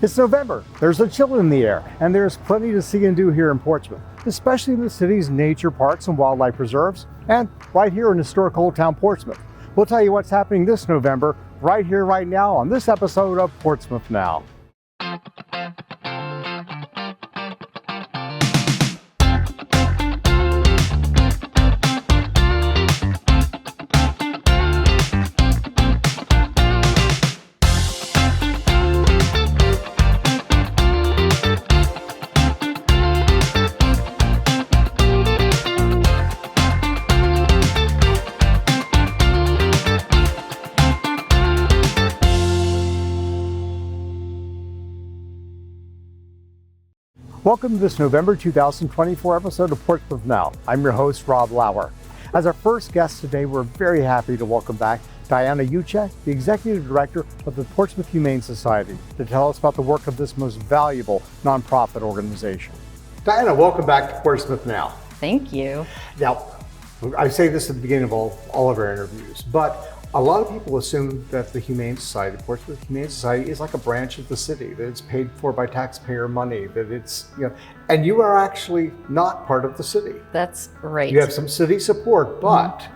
It's November, there's a chill in the air, and there's plenty to see and do here in Portsmouth, especially in the city's nature parks and wildlife preserves, and right here in historic Old Town Portsmouth. We'll tell you what's happening this November, right here, right now, on this episode of Portsmouth Now. Welcome to this November 2024 episode of Portsmouth Now. I'm your host, Rob Lauer. As our first guest today, we're very happy to welcome back Diana Uchek, the Executive Director of the Portsmouth Humane Society, to tell us about the work of this most valuable nonprofit organization. Diana, welcome back to Portsmouth Now. Thank you. Now, I say this at the beginning of all of our interviews, but a lot of people assume that the Humane Society, Portsmouth Humane Society, is like a branch of the city, that it's paid for by taxpayer money, that it's, and you are actually not part of the city. That's right. You have some city support, but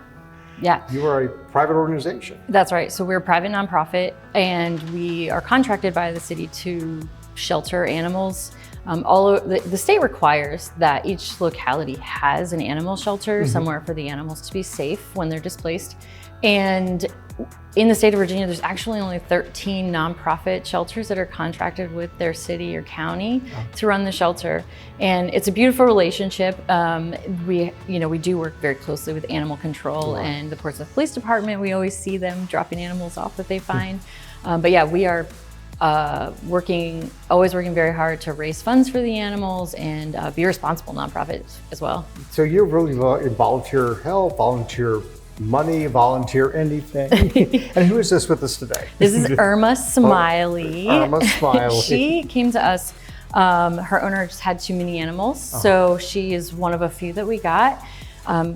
yeah, you are a private organization. That's right. So we're a private nonprofit, and we are contracted by the city to shelter animals. The state requires that each locality has an animal shelter somewhere for the animals to be safe when they're displaced. And in the state of Virginia, there's actually only 13 nonprofit shelters that are contracted with their city or county to run the shelter. And it's a beautiful relationship. We do work very closely with animal control and the Portsmouth Police Department. We always see them dropping animals off that they find. But yeah, we are always working very hard to raise funds for the animals and be a responsible nonprofit as well. So you're really in volunteer help, volunteer money, volunteer anything. And who is this with us today? This is Irma Smiley. Irma Smiley. She came to us. Her owner just had too many animals, so she is one of a few that we got.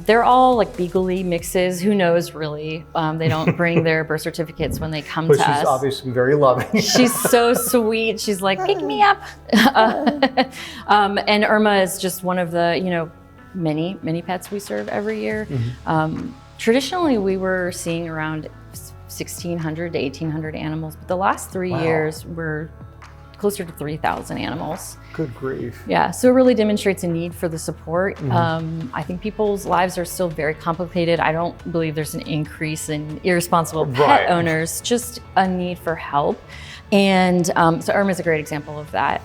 They're all like Beagley mixes. Who knows, really? They don't bring their birth certificates when they come to us. But she's obviously very loving. She's so sweet. She's like, pick me up. And Irma is just one of the, many pets we serve every year. Traditionally, we were seeing around 1,600 to 1,800 animals, but the last 3 years, we're closer to 3,000 animals. Good grief. Yeah, so it really demonstrates a need for the support. I think people's lives are still very complicated. I don't believe there's an increase in irresponsible pet owners, just a need for help. And so Irma's a great example of that.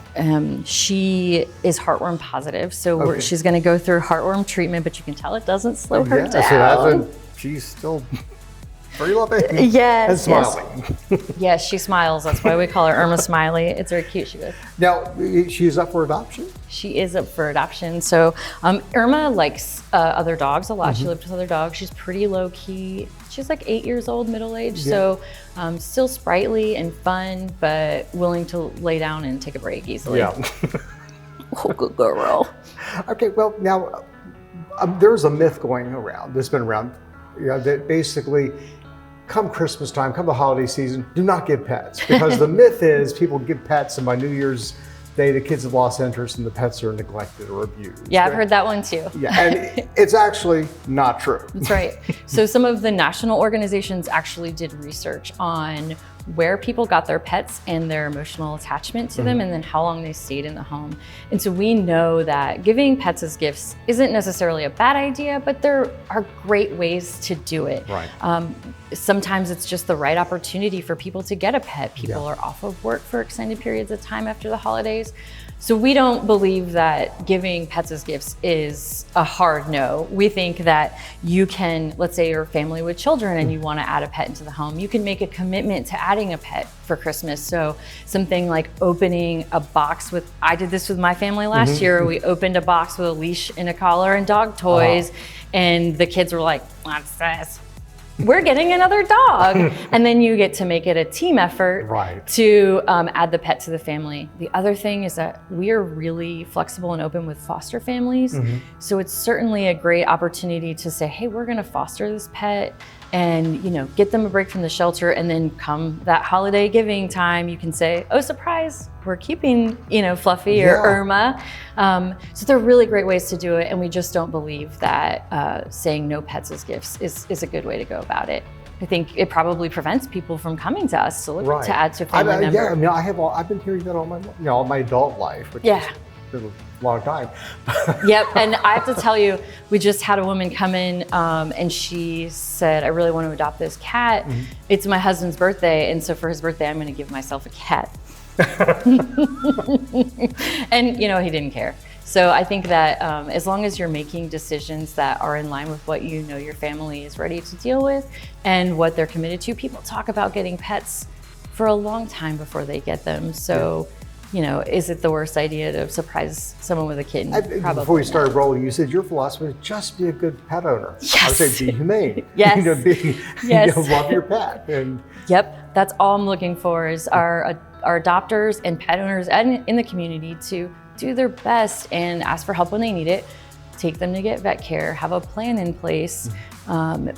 She is heartworm positive, so she's going to go through heartworm treatment, but you can tell it doesn't slow her down. So she's still very loving. Yes. And smiling. Yes, she smiles. That's why we call her Irma Smiley. It's very cute. She goes. Now, she's up for adoption? She is up for adoption. So Irma likes other dogs a lot. She lived with other dogs. She's pretty low key. She's like 8 years old, middle-aged. So still sprightly and fun, but willing to lay down and take a break easily. Yeah. Oh, good girl. Okay, well, now there's a myth going around, that's been around, that basically come Christmas time, come the holiday season, do not get pets. Because the myth is people get pets and by New Year's Day, the kids have lost interest and the pets are neglected or abused. Yeah, I've heard that one too. Yeah, and it's actually not true. That's right. So some of the national organizations actually did research on where people got their pets and their emotional attachment to them, and then how long they stayed in the home. And so we know that giving pets as gifts isn't necessarily a bad idea, but there are great ways to do it. Right. Sometimes it's just the right opportunity for people to get a pet. People are off of work for extended periods of time after the holidays. So we don't believe that giving pets as gifts is a hard no. We think that you can, let's say you're a family with children and you want to add a pet into the home, you can make a commitment to adding a pet for Christmas. So something like opening a box with, I did this with my family last year. We opened a box with a leash and a collar and dog toys, and the kids were like, what's this? We're getting another dog. And then you get to make it a team effort to add the pet to the family. The other thing is that we are really flexible and open with foster families. So it's certainly a great opportunity to say, hey, we're gonna foster this pet. and get them a break from the shelter, and then come that holiday giving time, you can say, oh, surprise, we're keeping Fluffy or Irma. So they're really great ways to do it, and we just don't believe that saying no pets as gifts is a good way to go about it. I think it probably prevents people from coming to us to look to add to a family member. Yeah, I mean, I've been hearing that all my adult life, which has been a long time. Yep, and I have to tell you, we just had a woman come in and she said, I really want to adopt this cat. It's my husband's birthday, and so for his birthday, I'm going to give myself a cat. And he didn't care. So I think that as long as you're making decisions that are in line with what your family is ready to deal with and what they're committed to, people talk about getting pets for a long time before they get them. So, is it the worst idea to surprise someone with a kitten? Probably before we started rolling, you said your philosophy is just be a good pet owner. Yes. I would say be humane. Yes. Love your pet. And yep, that's all I'm looking for is our adopters and pet owners and in the community to do their best and ask for help when they need it, take them to get vet care, have a plan in place.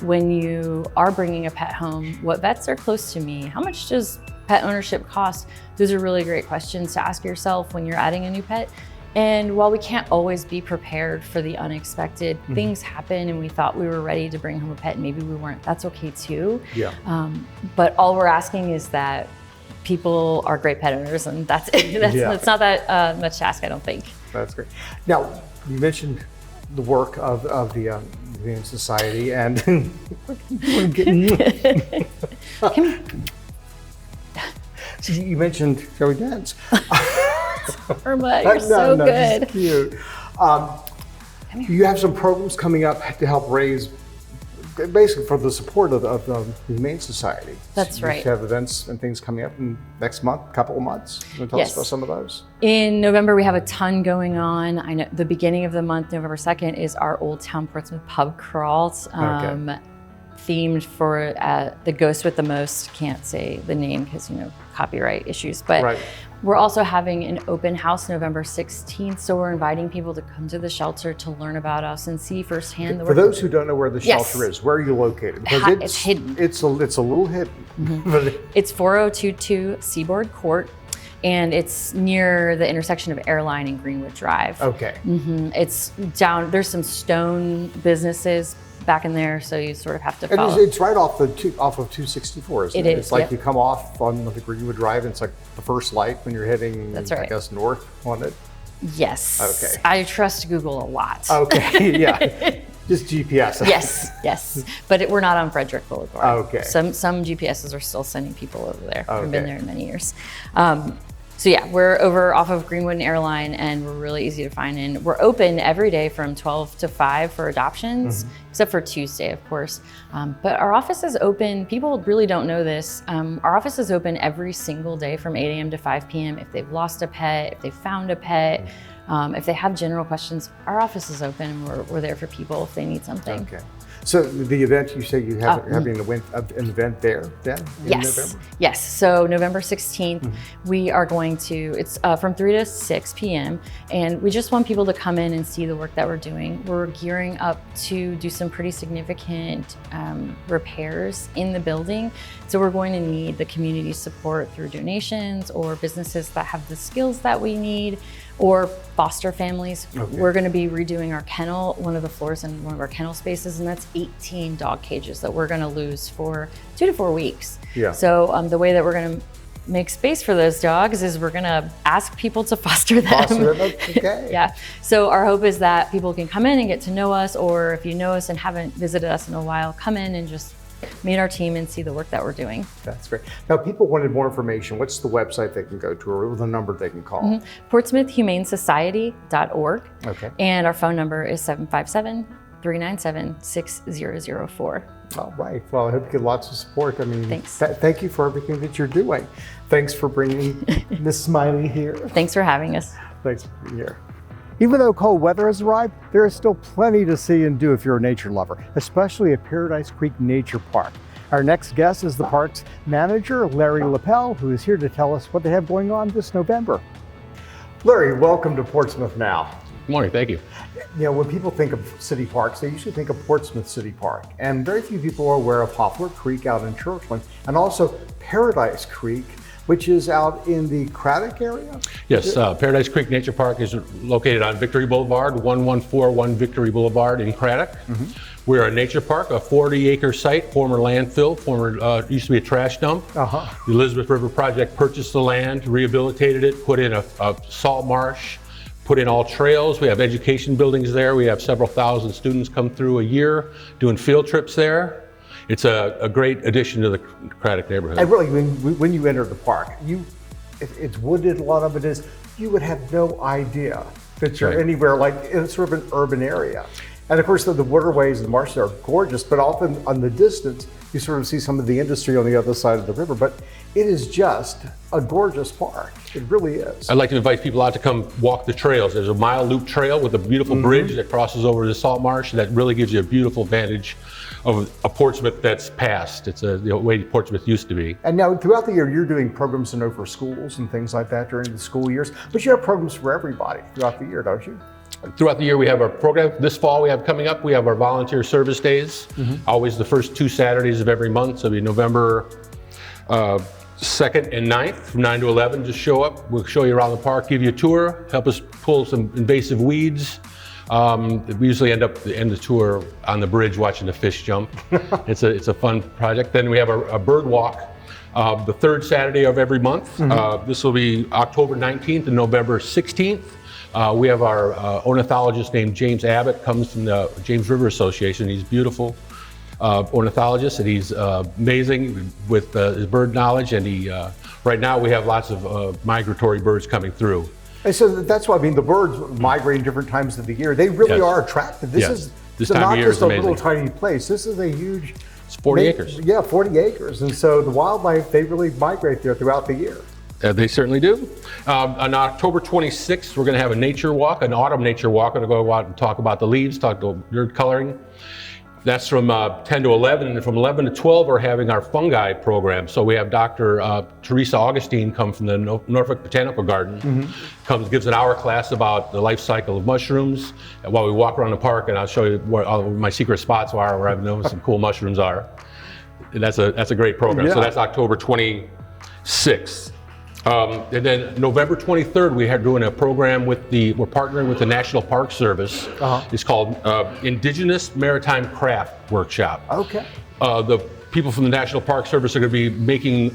When you are bringing a pet home, what vets are close to me? How much does pet ownership cost? Those are really great questions to ask yourself when you're adding a new pet. And while we can't always be prepared for the unexpected, things happen and we thought we were ready to bring home a pet and maybe we weren't. That's okay too. Yeah. But all we're asking is that people are great pet owners, and that's it. That's not that much to ask, I don't think. That's great. Now, you mentioned the work of the Humane Society, and you mentioned, shall we dance? Irma, you're so good. This is cute. You have some programs coming up to help raise, basically for the support of the Humane Society. That's right. You have events and things coming up in next month, couple of months. Can you tell us about some of those? In November, we have a ton going on. I know the beginning of the month, November 2nd, is our Old Town Portsmouth pub crawl. Themed for the ghost with the most. Can't say the name because copyright issues, but we're also having an open house November 16th. So we're inviting people to come to the shelter to learn about us and see firsthand the work. For those who don't know where the shelter is, where are you located? Because it's hidden. It's a little hidden. It's 4022 Seaboard Court, and it's near the intersection of Airline and Greenwood Drive. Okay. It's down. There's some stone businesses back in there, so you sort of have to follow. And it's right off of 264, isn't it? It is. It's like you come off on the Greenwood Drive, and it's like the first light when you're heading, I guess, north on it. Yes. Okay. I trust Google a lot. Okay. Yeah. Just GPS. Yes. But we're not on Frederick Boulevard. Okay. Some GPSs are still sending people over there. Okay. I've been there in many years. So yeah, we're over off of Greenwood and Airline, and we're really easy to find. And we're open every day from 12 to 5 for adoptions, except for Tuesday, of course. But our office is open. People really don't know this. Our office is open every single day from 8 a.m. to 5 p.m. If they've lost a pet, if they've found a pet, if they have general questions, our office is open, and we're there for people if they need something. Okay. So the event, you say you have having an event there then in November? Yes, so November 16th, we are going to, it's from 3 to 6 p.m. and we just want people to come in and see the work that we're doing. We're gearing up to do some pretty significant repairs in the building. So we're going to need the community support through donations or businesses that have the skills that we need, or foster families. Okay. We're gonna be redoing our kennel, one of the floors in one of our kennel spaces, and that's 18 dog cages that we're gonna lose for 2 to 4 weeks. Yeah. So the way that we're gonna make space for those dogs is we're gonna ask people to foster them. Okay. Yeah. So our hope is that people can come in and get to know us, or if you know us and haven't visited us in a while, come in and just meet our team and see the work that we're doing. That's great. Now, people wanted more information. What's the website they can go to, or the number they can call? PortsmouthHumaneSociety.org. Okay. And our phone number is 757-397-6004. All right. Well, I hope you get lots of support. I mean, thanks. Thank you for everything that you're doing. Thanks for bringing Miss Smiley here. Thanks for having us. Thanks for being here. Even though cold weather has arrived, there is still plenty to see and do if you're a nature lover, especially at Paradise Creek Nature Park. Our next guest is the park's manager, Larry Lapel, who is here to tell us what they have going on this November. Larry, welcome to Portsmouth Now. Good morning, thank you. When people think of city parks, they usually think of Portsmouth City Park. And very few people are aware of Hofler Creek out in Churchland, and also Paradise Creek, which is out in the Craddock area? Yes, Paradise Creek Nature Park is located on Victory Boulevard, 1141 Victory Boulevard in Craddock. We're a nature park, a 40-acre site, former landfill, used to be a trash dump. The Elizabeth River Project purchased the land, rehabilitated it, put in a salt marsh, put in all trails. We have education buildings there. We have several thousand students come through a year doing field trips there. It's a great addition to the Craddock neighborhood. And really, when you enter the park, it's wooded, a lot of it is, you would have no idea that you're anywhere like in sort of an urban area. And of course, the waterways and the marshes are gorgeous, but often on the distance, you sort of see some of the industry on the other side of the river. But it is just a gorgeous park. It really is. I'd like to invite people out to come walk the trails. There's a mile loop trail with a beautiful bridge that crosses over the salt marsh that really gives you a beautiful vantage of a Portsmouth that's past. It's the way Portsmouth used to be. And now throughout the year, you're doing programs for schools and things like that during the school years, but you have programs for everybody throughout the year, don't you? Throughout the year, we have our program. This fall, we have coming up, we have our volunteer service days, always the first 2 Saturdays of every month. So it'll be November 2nd and 9th from 9 to 11. Just show up. We'll show you around the park, give you a tour, help us pull some invasive weeds. We usually end the tour on the bridge watching the fish jump. It's a fun project. Then we have a bird walk the 3rd Saturday of every month. This will be October 19th and November 16th. We have our ornithologist named James Abbott, comes from the James River Association. He's beautiful ornithologist, and he's amazing with his bird knowledge. And right now we have lots of migratory birds coming through. And so that's why, the birds migrate different times of the year. They really are attractive. This is not just a little tiny place. This is a huge... It's 40 acres. Yeah, 40 acres. And so the wildlife, they really migrate there throughout the year. They certainly do. On October 26th, we're going to have a nature walk, an autumn nature walk. We're going to go out and talk about the leaves, talk about bird coloring. That's from 10 to 11, and from 11 to 12, we're having our fungi program. So we have Dr. Teresa Augustine come from the Norfolk Botanical Garden, gives an hour class about the life cycle of mushrooms while we walk around the park, and I'll show you where all my secret spots are, where I've known some cool mushrooms are. And that's a great program. So that's October 26th. And then November 23rd, we are doing a program we're partnering with the National Park Service. It's called Indigenous Maritime Craft Workshop. Okay. The people from the National Park Service are going to be making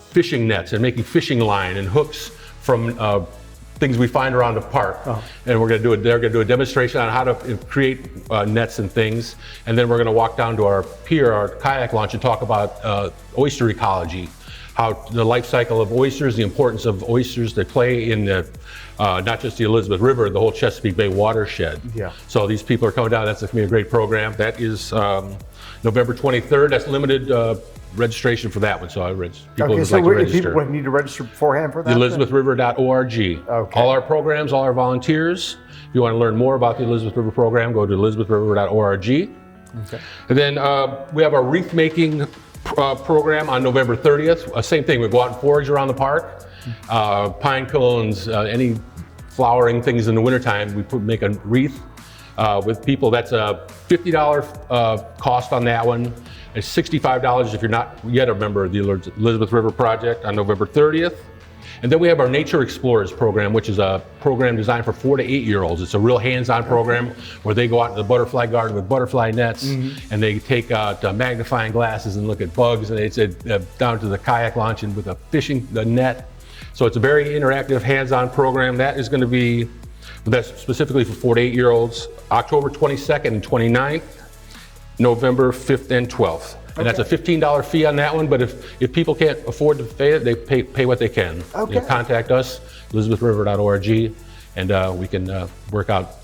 fishing nets and making fishing line and hooks from things we find around the park. And they're going to do a demonstration on how to create nets and things. And then we're going to walk down to our pier, our kayak launch, and talk about oyster ecology. How the life cycle of oysters, the importance of oysters, they play in not just the Elizabeth River, the whole Chesapeake Bay watershed. So these people are coming down. That's going to be a great program. That is November 23rd. That's limited registration for that one. So people would like to register. People need to register beforehand for that? ElizabethRiver.org. All our programs, all our volunteers. If you want to learn more about the Elizabeth River program, go to ElizabethRiver.org. And then we have our wreath making program on November 30th. Same thing, we go out and forage around the park. Pine cones, any flowering things in the wintertime, we make a wreath with people. That's a $50 cost on that one. It's $65 if you're not yet a member of the Elizabeth River Project on November 30th. And then we have our Nature Explorers program, which is a program designed for 4 to 8-year-olds. It's a real hands-on program where they go out to the butterfly garden with butterfly nets, and they take out magnifying glasses and look at bugs, and it's down to the kayak launch and with the net. So it's a very interactive, hands-on program. That is going to be, that's specifically for 4 to 8-year-olds, October 22nd and 29th, November 5th and 12th. And that's a $15 fee on that one, but if people can't afford to pay it, they pay what they can. They contact us, ElizabethRiver.org, and we can work out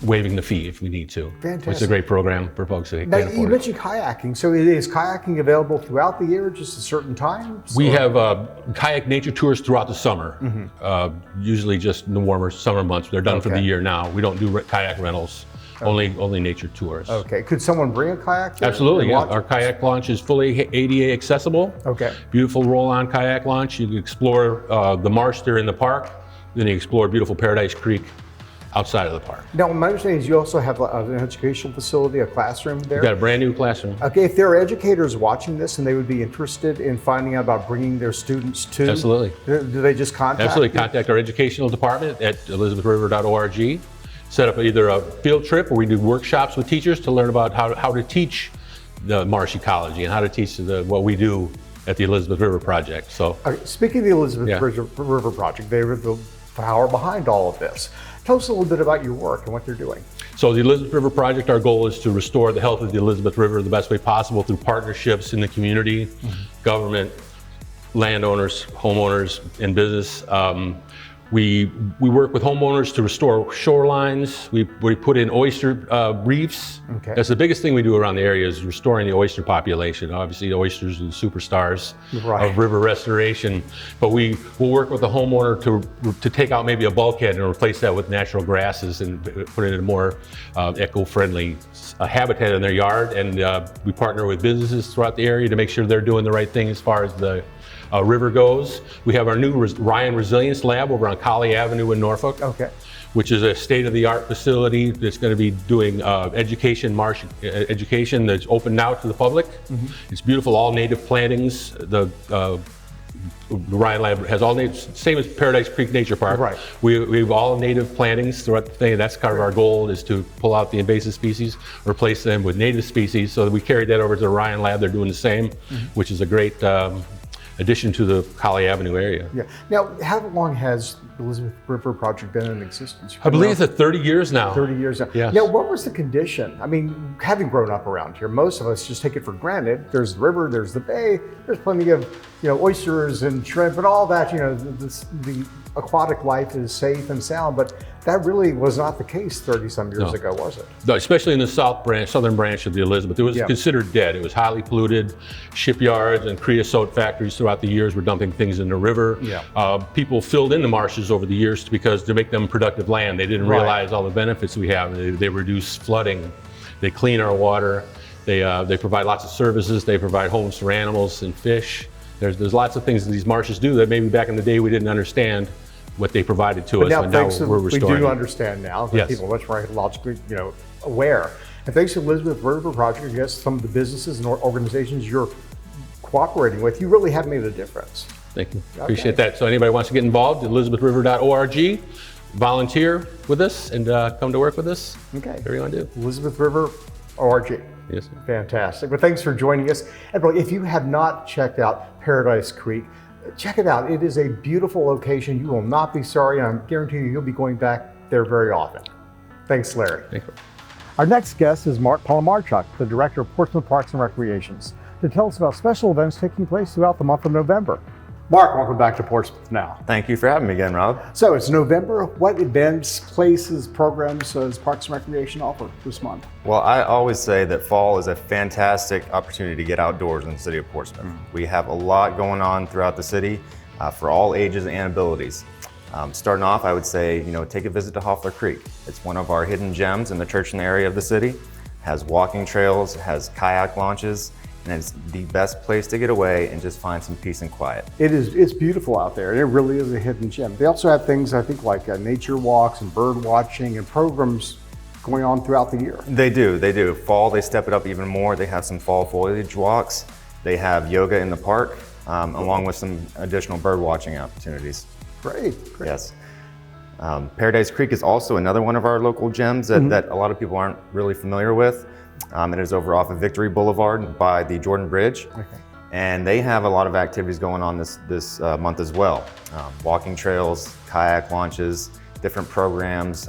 waiving the fee if we need to. Fantastic. It's a great program for folks that can't afford it. You mentioned kayaking, so is kayaking available throughout the year, just at certain times? We have kayak nature tours throughout the summer, usually just in the warmer summer months. They're done for the year now. We don't do kayak rentals. Only nature tours. Okay. Could someone bring a kayak there? Absolutely, yeah. Our kayak launch is fully ADA accessible. Okay. Beautiful roll-on kayak launch. You can explore the marsh there in the park. Then you explore beautiful Paradise Creek outside of the park. Now, my understanding is you also have an educational facility, a classroom there. We've got a brand new classroom. Okay, if there are educators watching this and they would be interested in finding out about bringing their students to, Absolutely. Do they just contact? Absolutely, contact our educational department at elizabethriver.org. Set up either a field trip where we do workshops with teachers to learn about how to teach the marsh ecology and how to teach what we do at the Elizabeth River Project. So, speaking of the Elizabeth River Project, they were the power behind all of this. Tell us a little bit about your work and what they're doing. So the Elizabeth River Project, our goal is to restore the health of the Elizabeth River the best way possible through partnerships in the community, government, landowners, homeowners, and business. We work with homeowners to restore shorelines. We put in oyster reefs. Okay. That's the biggest thing we do around the area is restoring the oyster population. Obviously, the oysters are the superstars of river restoration. But we will work with the homeowner to take out maybe a bulkhead and replace that with natural grasses and put it in a more eco-friendly habitat in their yard. And we partner with businesses throughout the area to make sure they're doing the right thing as far as the river goes. We have our new Ryan Resilience Lab over on Colley Avenue in Norfolk, which is a state-of-the-art facility that's going to be doing marsh education that's open now to the public. It's beautiful, all native plantings. The Ryan Lab has all native, same as Paradise Creek Nature Park. We have all native plantings throughout the thing. That's kind of our goal, is to pull out the invasive species, replace them with native species. So we carried that over to the Ryan Lab. They're doing the same, which is a great addition to the Colley Avenue area. Yeah. Now, how long has the Elizabeth River Project been in existence? I believe it's at 30 years now. 30 years now. Yes. Now, what was the condition? I mean, having grown up around here, most of us just take it for granted. There's the river, there's the bay, there's plenty of, oysters and shrimp and all that. The aquatic life is safe and sound, but that really was not the case 30-some years ago, was it? No, especially in the southern branch of the Elizabeth. It was considered dead. It was highly polluted. Shipyards and creosote factories throughout the years were dumping things in the river. People filled in the marshes over the years to make them productive land. They didn't realize all the benefits we have. They reduce flooding. They clean our water. They provide lots of services. They provide homes for animals and fish. There's lots of things that these marshes do that maybe back in the day we didn't understand what they provided to us, and now we're restoring. We do understand now, because people are much more ecologically, aware. And thanks to Elizabeth River Project, I guess some of the businesses and organizations you're cooperating with, you really have made a difference. Thank you. Appreciate that. So anybody wants to get involved, elizabethriver.org, volunteer with us, and come to work with us. Okay. Whatever you want to do. elizabethriver.org. Yes, sir. Fantastic. Well, thanks for joining us. And if you have not checked out Paradise Creek, check it out. It is a beautiful location. You will not be sorry. I'm guaranteeing you'll be going back there very often. Thanks, Larry. Thank you. Our next guest is Mark Palamarchuk, the Director of Portsmouth Parks and Recreations, to tell us about special events taking place throughout the month of November. Mark, welcome back to Portsmouth Now. Thank you for having me again, Rob. So it's November. What events, places, programs does Parks and Recreation offer this month? Well, I always say that fall is a fantastic opportunity to get outdoors in the city of Portsmouth. We have a lot going on throughout the city for all ages and abilities. Starting off, I would say, take a visit to Hoffler Creek. It's one of our hidden gems in the Churchill area of the city. It has walking trails, it has kayak launches, and it's the best place to get away and just find some peace and quiet. It's beautiful out there, and it really is a hidden gem. They also have things, I think, like nature walks and bird watching and programs going on throughout the year. They do. Fall, they step it up even more. They have some fall foliage walks. They have yoga in the park, along with some additional bird watching opportunities. Great. Yes. Paradise Creek is also another one of our local gems that a lot of people aren't really familiar with. It is over off of Victory Boulevard by the Jordan Bridge. And they have a lot of activities going on this month as well. Walking trails, kayak launches, different programs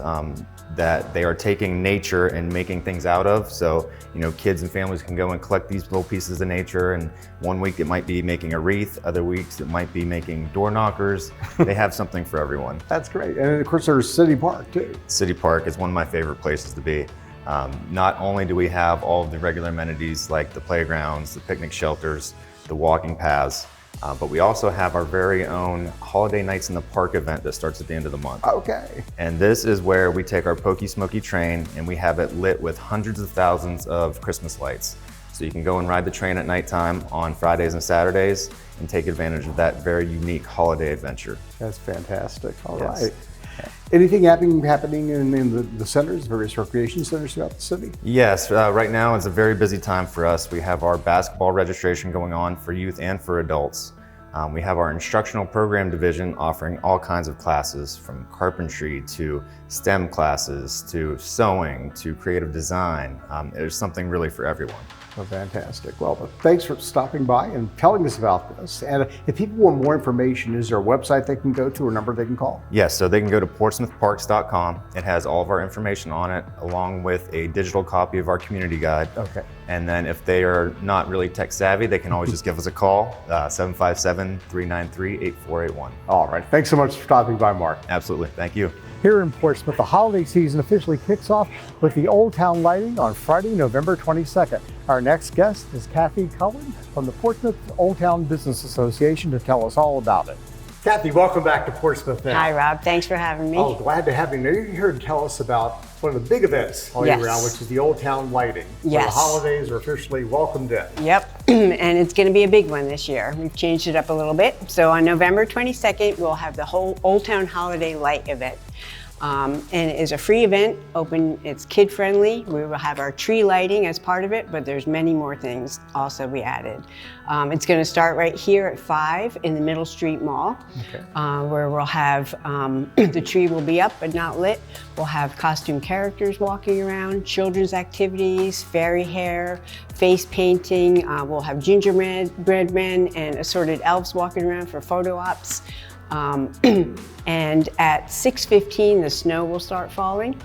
that they are taking nature and making things out of. So, kids and families can go and collect these little pieces of nature, and one week it might be making a wreath, other weeks it might be making door knockers. They have something for everyone. That's great. And of course there's City Park too. City Park is one of my favorite places to be. Not only do we have all of the regular amenities like the playgrounds, the picnic shelters, the walking paths, but we also have our very own Holiday Nights in the Park event that starts at the end of the month. Okay. And this is where we take our Pokey Smoky train and we have it lit with hundreds of thousands of Christmas lights. So you can go and ride the train at nighttime on Fridays and Saturdays and take advantage of that very unique holiday adventure. That's fantastic. All right. Anything happening in the centers, various recreation centers throughout the city? Yes, right now is a very busy time for us. We have our basketball registration going on for youth and for adults. We have our instructional program division offering all kinds of classes, from carpentry to STEM classes to sewing to creative design. There's something really for everyone. Oh, fantastic. Well, thanks for stopping by and telling us about this. And if people want more information, is there a website they can go to or a number they can call? Yes, so they can go to portsmouthparks.com. It has all of our information on it, along with a digital copy of our community guide. Okay. And then if they are not really tech savvy, they can always just give us a call, 757-393-8481. All right. Thanks so much for stopping by, Mark. Absolutely. Thank you. Here in Portsmouth, the holiday season officially kicks off with the Old Town lighting on Friday, November 22nd. Our next guest is Kathy Cullen from the Portsmouth Old Town Business Association to tell us all about it. Kathy, welcome back to Portsmouth Now. Hi, Rob. Thanks for having me. Oh, glad to have you. Now, you're here to tell us about one of the big events all year round, which is the Old Town lighting. Yes. The holidays are officially welcomed in. Yep, and it's going to be a big one this year. We've changed it up a little bit. So on November 22nd, we'll have the whole Old Town Holiday Light event. And it is a free event, it's kid friendly. We will have our tree lighting as part of it, but there's many more things also we added. It's going to start right here at 5 in the Middle Street Mall, where we'll have, the tree will be up but not lit. We'll have costume characters walking around, children's activities, fairy hair, face painting. We'll have gingerbread men and assorted elves walking around for photo ops. And at 6:15, the snow will start falling.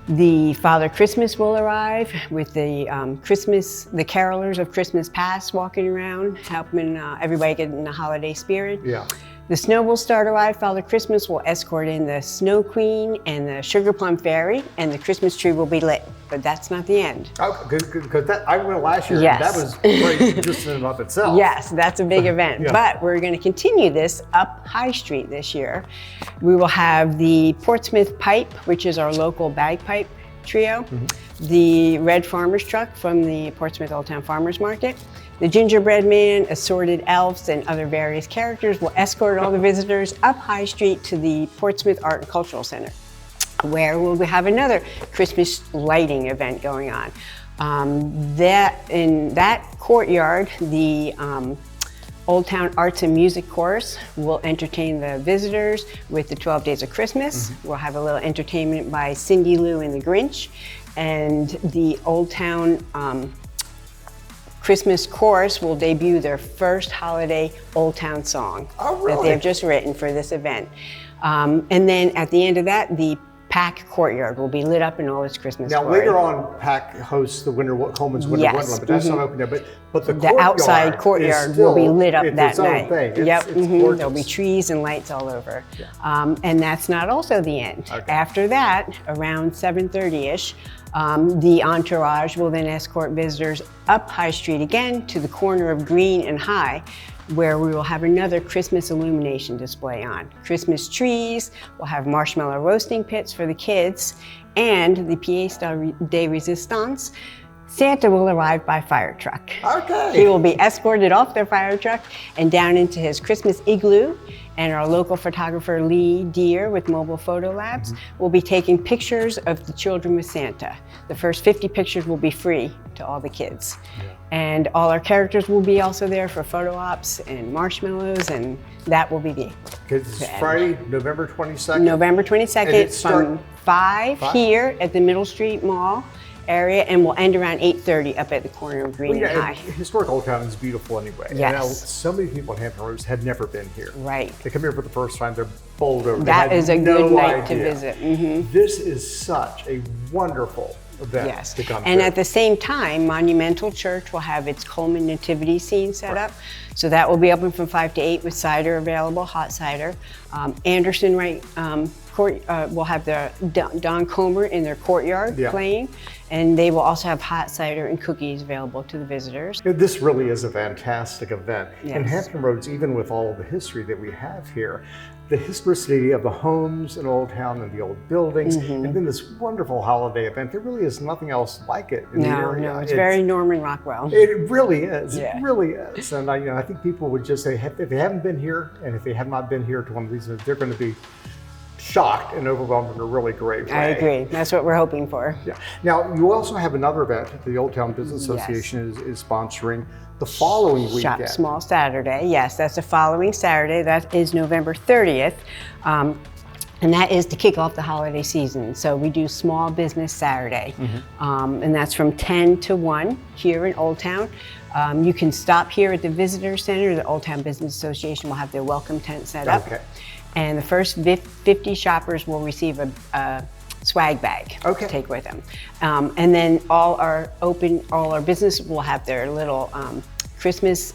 The Father Christmas will arrive with the the carolers of Christmas past walking around, helping everybody get in the holiday spirit. Yeah. The snow will start arrive. Father Christmas will escort in the Snow Queen and the Sugar Plum Fairy, and the Christmas tree will be lit. But that's not the end. Oh, because I went last year. Yes. That was great just in and of itself. Yes, that's a big event. Yeah. But we're going to continue this up High Street this year. We will have the Portsmouth Pipe, which is our local bagpipe trio, the Red Farmer's Truck from the Portsmouth Old Town Farmers Market, the Gingerbread Man, assorted elves, and other various characters will escort all the visitors up High Street to the Portsmouth Art and Cultural Center, where we'll have another Christmas lighting event going on. In that courtyard, the Old Town Arts and Music Chorus will entertain the visitors with the 12 Days of Christmas. We'll have a little entertainment by Cindy Lou and the Grinch, and the Old Town Christmas Chorus will debut their first holiday Old Town song that they've just written for this event. And then at the end of that, the Pack Courtyard will be lit up in all its Christmas Now glory. later on, Pack hosts the Coleman's Winter Wonderland, but that's not open there. But the outside courtyard will be lit up that night. It's There'll be trees and lights all over. Yeah. And that's not also the end. Okay. After that, around 7:30ish, the entourage will then escort visitors up High Street again to the corner of Green and High, where we will have another Christmas illumination display on. Christmas trees, we'll have marshmallow roasting pits for the kids, and the pièce de résistance, Santa will arrive by fire truck. Okay. He will be escorted off the fire truck and down into his Christmas igloo, and our local photographer Lee Deere with Mobile Photo Labs will be taking pictures of the children with Santa. The first 50 pictures will be free to all the kids. And all our characters will be also there for photo ops and marshmallows, and that will be the It's Friday, November 22nd. November 22nd from 5 here at the Middle Street Mall area, and we'll end around 8:30 up at the corner of Green and High. Historic Old Town is beautiful anyway. Yes. And now, so many people in Hampton Roads had never been here. Right. They come here for the first time, they're bowled over. That is a good night to idea. visit. This is such a wonderful event Yes, to come and to. at the same time, Monumental Church will have its Coleman Nativity scene set up. So that will be open from 5 to 8 with cider available, hot cider. Anderson will have the Don Comer in their courtyard playing, and they will also have hot cider and cookies available to the visitors. This really is a fantastic event. Yes. And Hampton Roads, even with all the history that we have here, the historicity of the homes in Old Town and the old buildings, and then this wonderful holiday event, there really is nothing else like it in the area. No, it's very Norman Rockwell. It really is. Yeah. It really is. And I think people would just say, if they haven't been here, and if they have not been here to one of these, they're going to be shocked and overwhelmed in a really great way. I agree. That's what we're hoping for. Yeah. Now, you also have another event that the Old Town Business Association is sponsoring the following Shop weekend. Small Saturday. Yes, that's the following Saturday. That is November 30th. And that is to kick off the holiday season. So we do Small Business Saturday. And that's from 10 to 1 here in Old Town. You can stop here at the Visitor Center. The Old Town Business Association will have their welcome tent set up. Okay. And the first 50 shoppers will receive a swag bag to take with them. And then all our business will have their little Christmas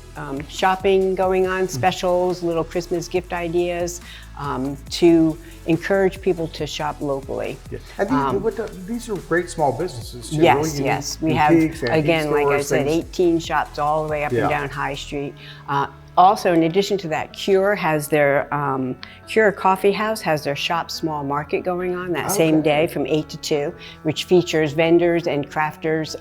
shopping going on, specials, little Christmas gift ideas to encourage people to shop locally. Yeah. And these are great small businesses too. Yes, really yes. We have, again, like I said, things. 18 shops all the way up and down High Street. Also, in addition to that, Cure has their Cure Coffee House has their Shop Small Market going on that same day from 8 to 2, which features vendors and crafters,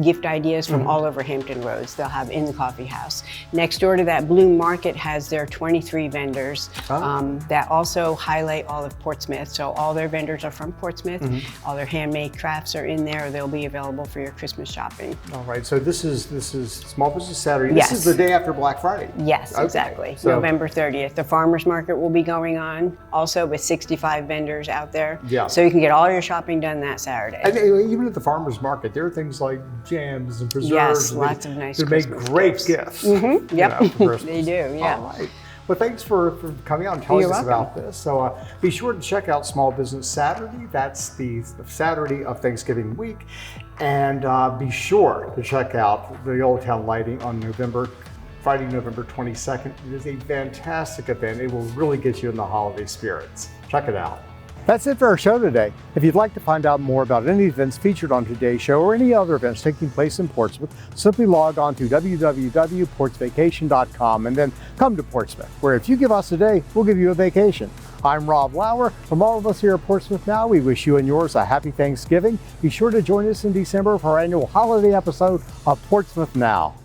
gift ideas from all over Hampton Roads. They'll have in the coffee house. Next door to that, Bloom Market has their 23 vendors that also highlight all of Portsmouth. So all their vendors are from Portsmouth. All their handmade crafts are in there. They'll be available for your Christmas shopping. All right. So this is Small Business Saturday. Yes. This is the day after Black Friday. Yes, exactly. So, November 30th. The farmers market will be going on also with 65 vendors out there. Yeah. So you can get all your shopping done that Saturday. And even at the farmers market, there are things like jams and preserves. Yes, lots of nice They make Christmas great gifts. Yep, for Christmas. they do, yeah. All right. Well, thanks for coming out and telling You're us welcome. about this. So be sure to check out Small Business Saturday. That's the Saturday of Thanksgiving week. And be sure to check out the Old Town Lighting on Friday, November 22nd. It is a fantastic event. It will really get you in the holiday spirits. Check it out. That's it for our show today. If you'd like to find out more about any events featured on today's show or any other events taking place in Portsmouth, simply log on to www.portsvacation.com and then come to Portsmouth, where if you give us a day, we'll give you a vacation. I'm Rob Lauer. From all of us here at Portsmouth Now, we wish you and yours a happy Thanksgiving. Be sure to join us in December for our annual holiday episode of Portsmouth Now.